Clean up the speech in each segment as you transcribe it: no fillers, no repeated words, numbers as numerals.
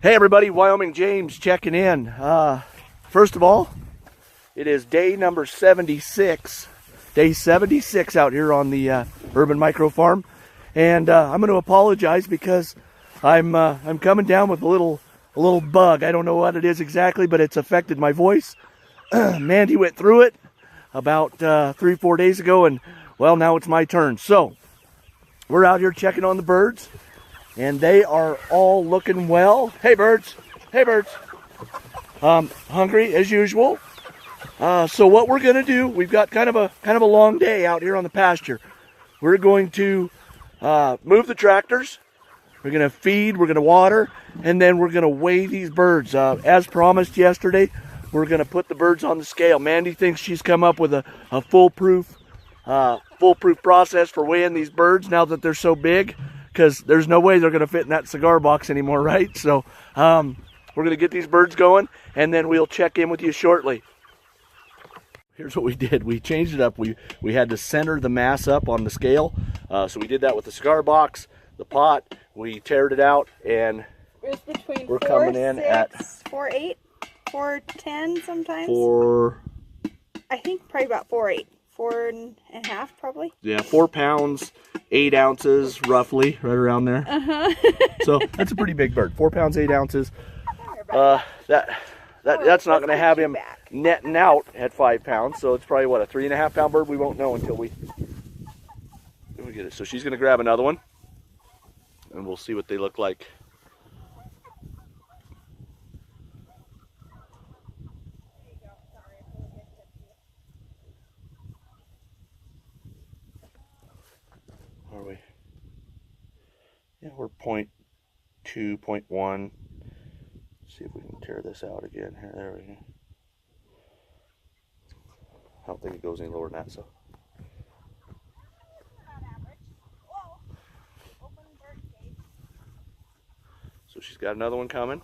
Hey everybody, Wyoming James checking in. First of all, it is day number 76. Day 76 out here on the Urban Micro Farm. And I'm going to apologize because I'm coming down with a little bug. I don't know what it is exactly, but it's affected my voice. Mandy went through it about 3-4 days ago, and well, now it's my turn. So we're out here checking on the birds, and they are all looking well. Hey birds, hey birds. Hungry as usual. So what we're gonna do, we've got kind of a long day out here on the pasture. We're going to move the tractors. We're gonna feed, we're gonna water, and then we're gonna weigh these birds. As promised yesterday, we're gonna put the birds on the scale. Mandy thinks she's come up with a foolproof process for weighing these birds now that they're so big, because there's no way they're gonna fit in that cigar box anymore, right? So we're gonna get these birds going, and then we'll check in with you shortly. Here's what we did. We changed it up. We had to center the mass up on the scale. So we did that with the cigar box, the pot. We teared it out, and it was between we're coming in at 4.8, 4.10 sometimes. I think probably about 4.8, 4.5 probably. Yeah, 4 pounds, 8 ounces roughly, right around there. So that's a pretty big bird. 4 pounds, 8 ounces. That's not going to have him netting out at 5 pounds. So it's probably what, a 3.5 pound bird. We won't know until we get it. So she's going to grab another one, and we'll see what they look like. Are we? Yeah, we're 0.2, 0.1. See if we can tear this out again. Here, there we go. I don't think it goes any lower than that, so. So she's got another one coming.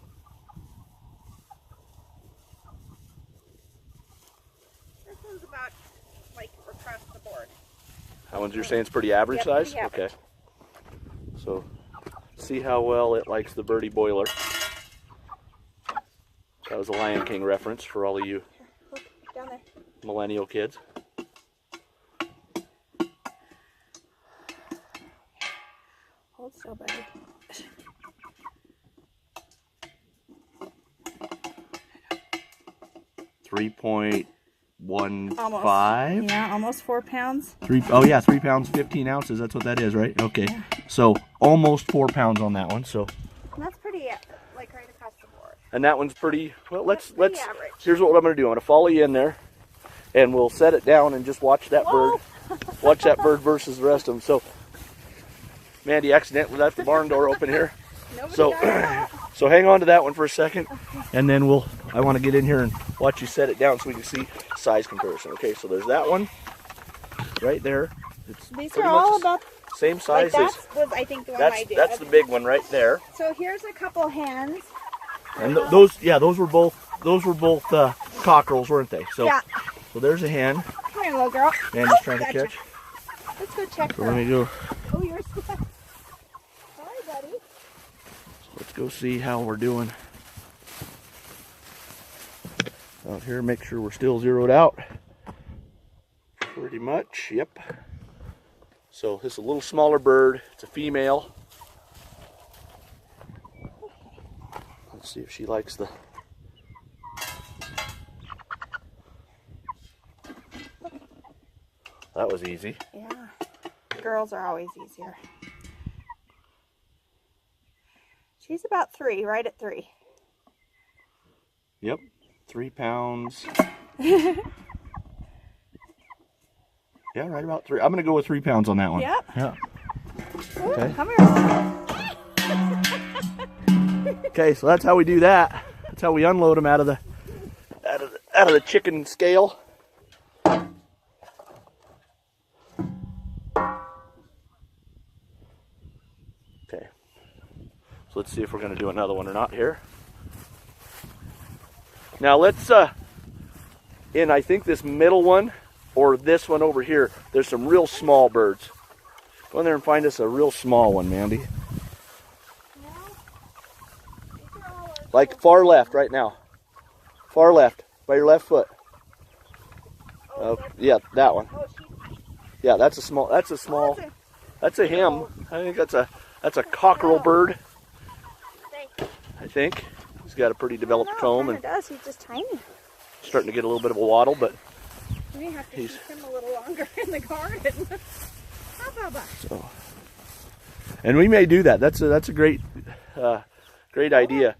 This one's about like across the board. That one's, you're saying it's pretty average size? Pretty average. Okay. So see how well it likes the birdie boiler. That was a Lion King reference for all of you Look, down there. millennial kids. Hold still, buddy. 3.15. Yeah, almost 4 pounds. 3 pounds 15 ounces. That's what that is, right? Okay. Yeah. So almost 4 pounds on that one. So. And that's pretty like right across the board. And that one's pretty well. Let's average. Here's what I'm going to do. I'm going to follow you in there, and we'll set it down and just watch that bird. Watch that bird versus the rest of them. So, Mandy accidentally left the barn door open here. So hang on to that one for a second, and then I want to get in here and watch you set it down so we can see size comparison. Okay, so there's that one right there. These are all about same size like as. was I think the one I did. That's the big one right there. So here's a couple hens. And those were both cockerels, weren't they? So yeah. So there's a hen. Come here, little girl. Mandy's trying to catch. Let's go check So her. let me go. Oh, you're stuck. Hi, buddy. Let's go see how we're doing out here. Make sure we're still zeroed out. Pretty much, yep. So this is a little smaller bird. It's a female. Let's see if she likes the. That was easy. Yeah. Girls are always easier. She's about 3, right at 3. Yep, 3 pounds. Yeah, right about 3. I'm gonna go with 3 pounds on that one. Yep. Yeah. Ooh, Okay. come here. Okay, so that's how we do that. That's how we unload them out of the chicken scale. Okay. So let's see if we're gonna do another one or not here. Now let's in I think this middle one or this one over here, there's some real small birds. Go in there and find us a real small one, Mandy. These are all Like far left right now. Far left, by your left foot. Yeah, that one. Oh, she's... Yeah, that's a small. That's a him. I think that's a cockerel bird. I think he's got a pretty developed comb and does. He's just tiny. starting to get a little bit of a waddle, but We may have to keep him a little longer in the garden. So, and we may do that. That's a great idea.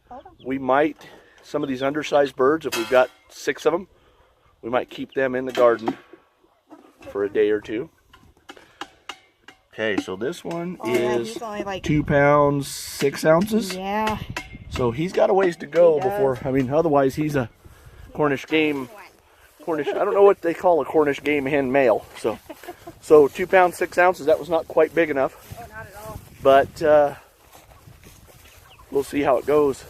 We might, some of these undersized birds, if we've got 6 of them, we might keep them in the garden for a day or two. Okay, so this one is he's only like 2 pounds 6 ounces. Yeah. So he's got a ways to go before. I mean, otherwise he's a Cornish game. I don't know what they call a Cornish game hen male. So 2 pounds 6 ounces. That was not quite big enough. Oh, not at all. But we'll see how it goes.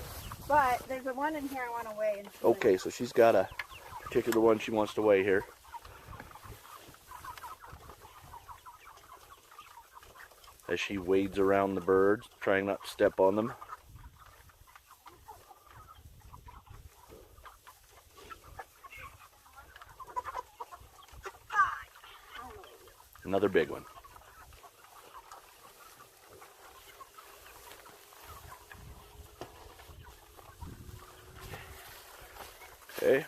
But there's a one in here I want to weigh. Okay, so she's got a particular one she wants to weigh here. As she wades around the birds, trying not to step on them. Another big one. Okay.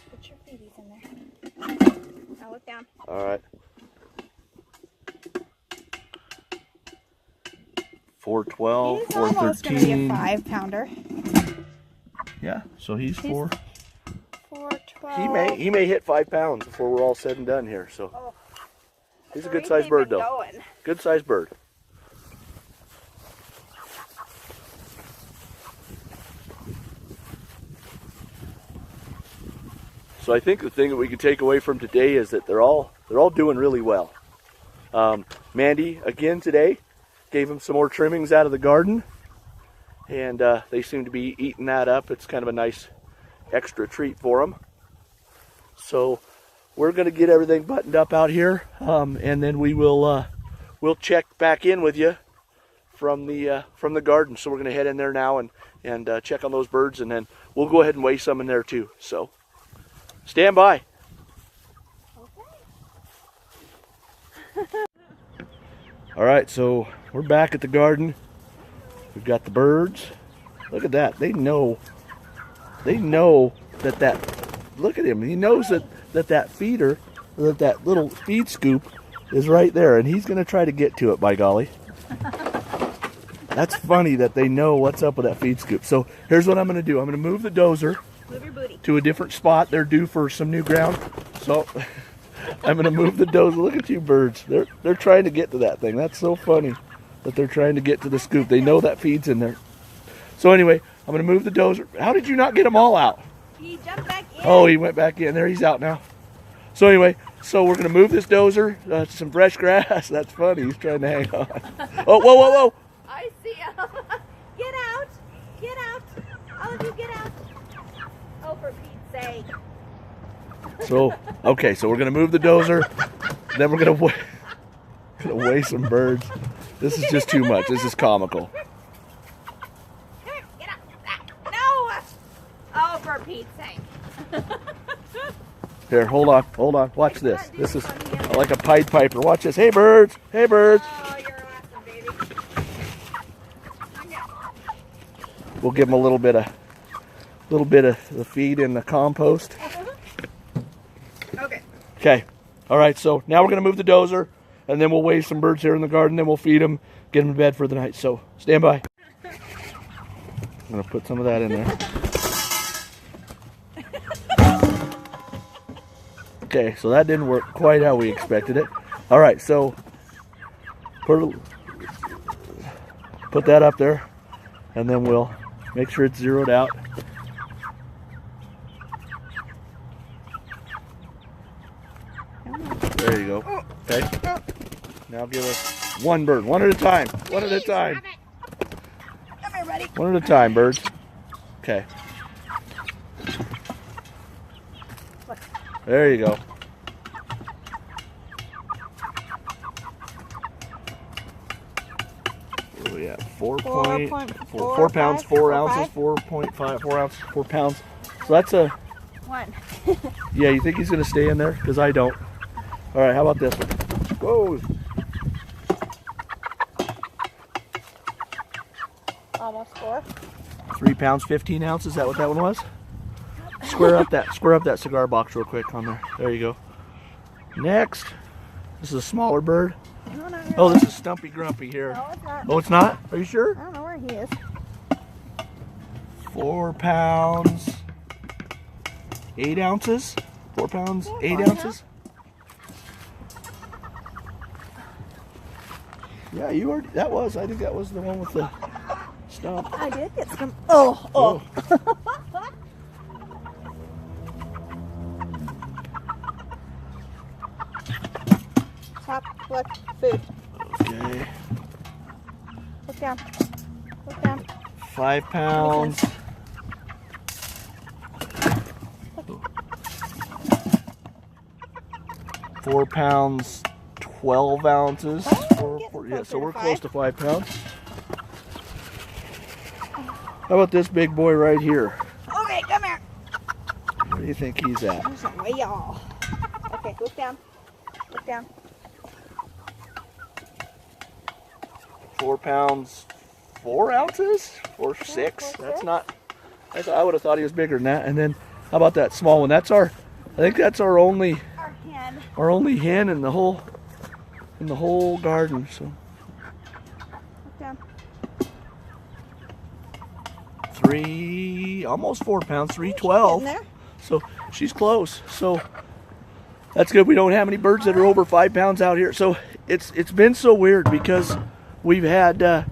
Put your feeties in there. Now look down. All right. 412, He's almost going to be a 413. 5-pounder. Yeah, so he's 4. 412. He may hit 5 pounds before we're all said and done here. So he's a good sized bird though. Going. Good sized bird. So I think the thing that we can take away from today is that they're all doing really well. Mandy again today gave them some more trimmings out of the garden, and they seem to be eating that up. It's kind of a nice extra treat for them. So we're going to get everything buttoned up out here, and then we'll check back in with you from the garden. So we're going to head in there now and check on those birds, and then we'll go ahead and weigh some in there too. So stand by. All right, so we're back at the garden. We've got the birds. Look at that. They know that look at him. He knows that feeder, that little feed scoop is right there, and he's going to try to get to it, by golly. That's funny that they know what's up with that feed scoop. So here's what I'm going to do. I'm going to move the dozer to a different spot. They're due for some new ground. So I'm going to move the dozer. Look at you birds. They're trying to get to that thing. That's so funny that they're trying to get to the scoop. They know that feed's in there. So anyway, I'm going to move the dozer. How did you not get them all out? He jumped back in. Oh, he went back in. There, he's out now. So anyway, so we're going to move this dozer to some fresh grass. That's funny. He's trying to hang on. Oh, whoa, whoa, whoa. I see him. Get out. Get out. All of you get out. Oh, for Pete's sake. So, okay, so we're going to move the dozer. Then we're going to weigh some birds. This is just too much. This is comical. Get out. No. Oh, for Pete's sake. Here, hold on. Watch this. This is like a Pied Piper. Watch this. Hey, birds. Hey, birds. Oh, you're awesome, baby. We'll give them a little bit of the feed in the compost. Okay. Okay. All right. So now we're gonna move the dozer, and then we'll weigh some birds here in the garden. Then we'll feed them, get them to bed for the night. So stand by. I'm gonna put some of that in there. Okay. So that didn't work quite how we expected it. All right. So put that up there, and then we'll make sure it's zeroed out. There you go. Okay. Now give us one bird, one at a time. One at a time. Come here, buddy. One at a time, birds. Okay. Look. There you go. Oh yeah, 4 pounds, 4 ounces, 4.5, 4 ounces, 4 pounds. So that's a, 1. yeah, you think he's gonna stay in there? Because I don't. All right, how about this one? Whoa. Almost 4. 3 pounds, 15 ounces. Is that what that one was? Square up that cigar box real quick on there. There you go. Next, this is a smaller bird. No, no, no. Oh, this is Stumpy Grumpy here. No, it's not. Oh, it's not? Are you sure? I don't know where he is. 4 pounds, 8 ounces. 4 pounds, 8 ounces. Yeah, you were. That was. I think that was the one with the stump. I did get some. Oh. Top, look, food. Okay. Look down. Look down. 5 pounds. Four pounds, 12 ounces. Yeah, so we're close to 5 pounds. How about this big boy right here? Okay, come here. Where do you think he's at? There's some way y'all. Okay, look down. Look down. 4 pounds, 4 ounces? Or 6? That's not. I would have thought he was bigger than that. And then, how about that small one? That's our. I think that's our only hen in the whole garden. So. Look down. 3, almost 4 pounds, 312. There. So she's close. So that's good. We don't have any birds that are over 5 pounds out here. So it's been so weird because we've had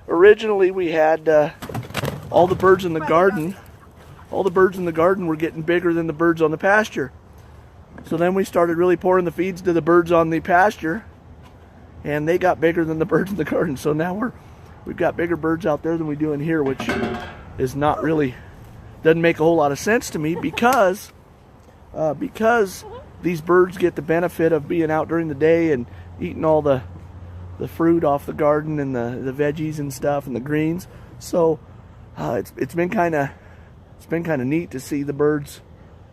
originally we had all the birds in the garden. All the birds in the garden were getting bigger than the birds on the pasture. So then we started really pouring the feeds to the birds on the pasture, and they got bigger than the birds in the garden. So now we've got bigger birds out there than we do in here, which is not really, doesn't make a whole lot of sense to me because these birds get the benefit of being out during the day and eating all the fruit off the garden and the veggies and stuff and the greens. So it's been kind of neat to see the birds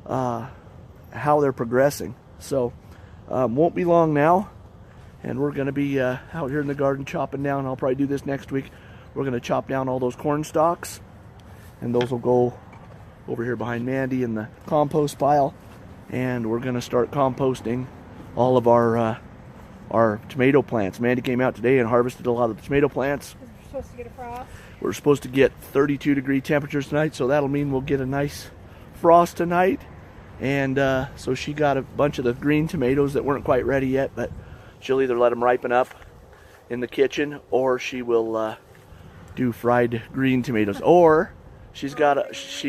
how they're progressing. So won't be long now, and we're going to be out here in the garden chopping down. I'll probably do this next week. We're going to chop down all those corn stalks, and those will go over here behind Mandy in the compost pile, and we're going to start composting all of our tomato plants. Mandy came out today and harvested a lot of the tomato plants. We're supposed to get a frost. We're supposed to get 32-degree temperatures tonight, so that'll mean we'll get a nice frost tonight. And so she got a bunch of the green tomatoes that weren't quite ready yet, but she'll either let them ripen up in the kitchen, or she will do fried green tomatoes. Or she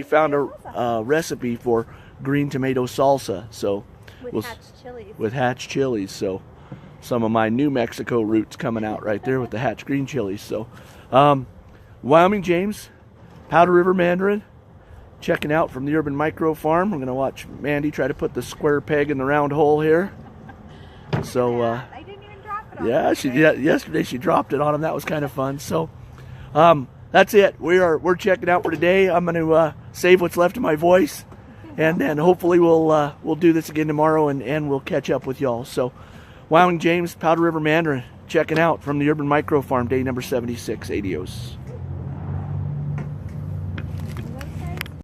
found a recipe for green tomato salsa. So With hatch chilies. With hatch chilies. So some of my New Mexico roots coming out right there with the hatch green chilies. So Wyoming James, Powder River Mandarin, checking out from the Urban Micro Farm. We're going to watch Mandy try to put the square peg in the round hole here. So I didn't even drop it on yesterday she dropped it on him. That was kind of fun. So that's it. We're checking out for today. I'm going to save what's left of my voice, and then hopefully we'll do this again tomorrow, and we'll catch up with y'all. So Wyoming James, Powder River Mandarin, checking out from the Urban Micro Farm, day number 76. Adios.